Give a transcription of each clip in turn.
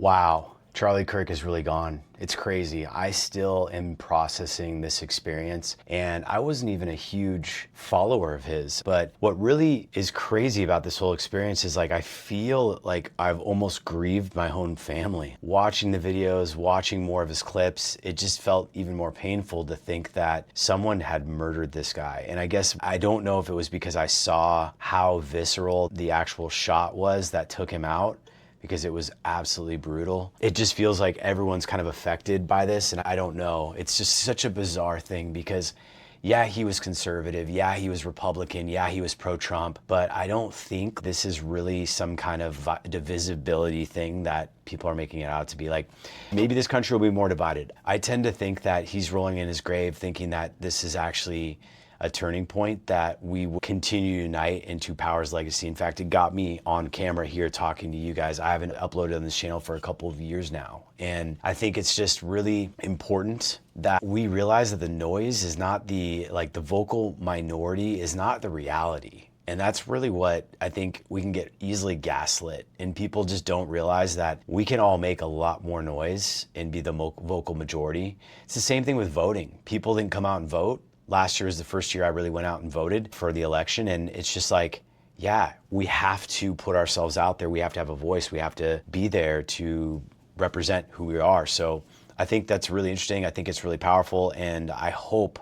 Wow, Charlie Kirk is really gone. It's crazy. I still am processing this experience, and I wasn't even a huge follower of his. But what really is crazy about this whole experience is, like, I feel like I've almost grieved my own family. Watching the videos, watching more of his clips, it just felt even more painful to think that someone had murdered this guy. And I guess I don't know if it was because I saw how visceral the actual shot was that took him out, because it was absolutely brutal. It just feels like everyone's kind of affected by this, and I don't know. It's just such a bizarre thing because, yeah, he was conservative, yeah, he was Republican, yeah, he was pro-Trump, but I don't think this is really some kind of divisibility thing that people are making it out to be. Like, maybe this country will be more divided. I tend to think that he's rolling in his grave thinking that this is actually a turning point, that we will continue to unite into Power's legacy. In fact, it got me on camera here talking to you guys. I haven't uploaded on this channel for a couple of years now. And I think it's just really important that we realize that the noise is not the vocal minority is not the reality. And that's really what I think we can get easily gaslit. And people just don't realize that we can all make a lot more noise and be the vocal majority. It's the same thing with voting. People didn't come out and vote. Last year was the first year I really went out and voted for the election. And it's just like, yeah, we have to put ourselves out there. We have to have a voice. We have to be there to represent who we are. So I think that's really interesting. I think it's really powerful. And I hope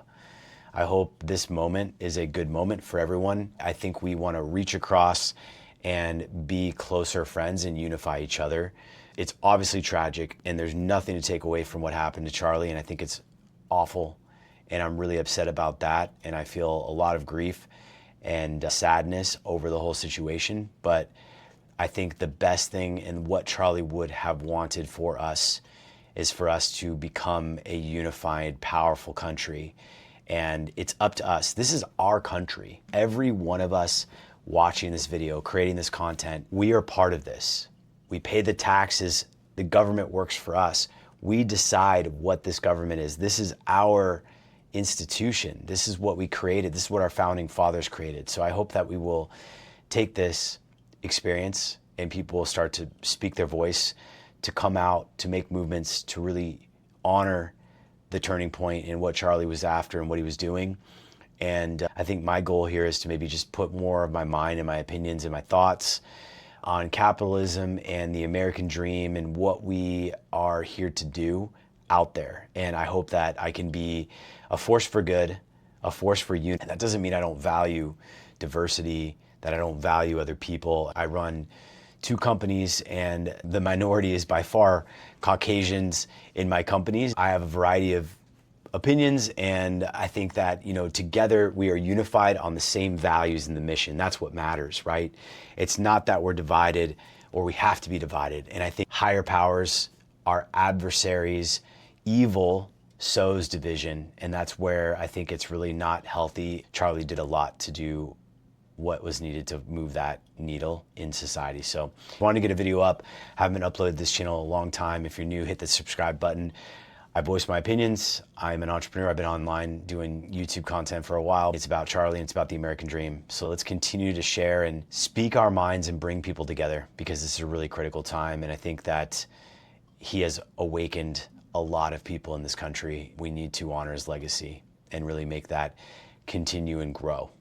this moment is a good moment for everyone. I think we want to reach across and be closer friends and unify each other. It's obviously tragic, and there's nothing to take away from what happened to Charlie. And I think it's awful. And I'm really upset about that. And I feel a lot of grief and sadness over the whole situation. But I think the best thing and what Charlie would have wanted for us is for us to become a unified, powerful country. And it's up to us. This is our country. Every one of us watching this video, creating this content, we are part of this. We pay the taxes. The government works for us. We decide what this government is. This is our institution. This is what we created. This is what our founding fathers created. So I hope that we will take this experience and people will start to speak their voice, to come out, to make movements, to really honor the turning point in what Charlie was after and what he was doing. And I think my goal here is to maybe just put more of my mind and my opinions and my thoughts on capitalism and the American dream and what we are here to do out there. And I hope that I can be a force for good, a force for unity. That doesn't mean I don't value diversity, that I don't value other people. I run 2 companies, and the minority is by far Caucasians in my companies. I have a variety of opinions, and I think that, you know, together we are unified on the same values and the mission. That's what matters, right? It's not that we're divided or we have to be divided. And I think higher powers, our adversaries, evil sows division, and that's where I think it's really not healthy. Charlie did a lot to do what was needed to move that needle in society. So I wanted to get a video up. Haven't uploaded this channel a long time. If you're new, hit the subscribe button. I voice my opinions. I'm an entrepreneur. I've been online doing YouTube content for a while. It's about Charlie and it's about the American dream. So let's continue to share and speak our minds and bring people together, because this is a really critical time. And I think that he has awakened a lot of people in this country. We need to honor his legacy and really make that continue and grow.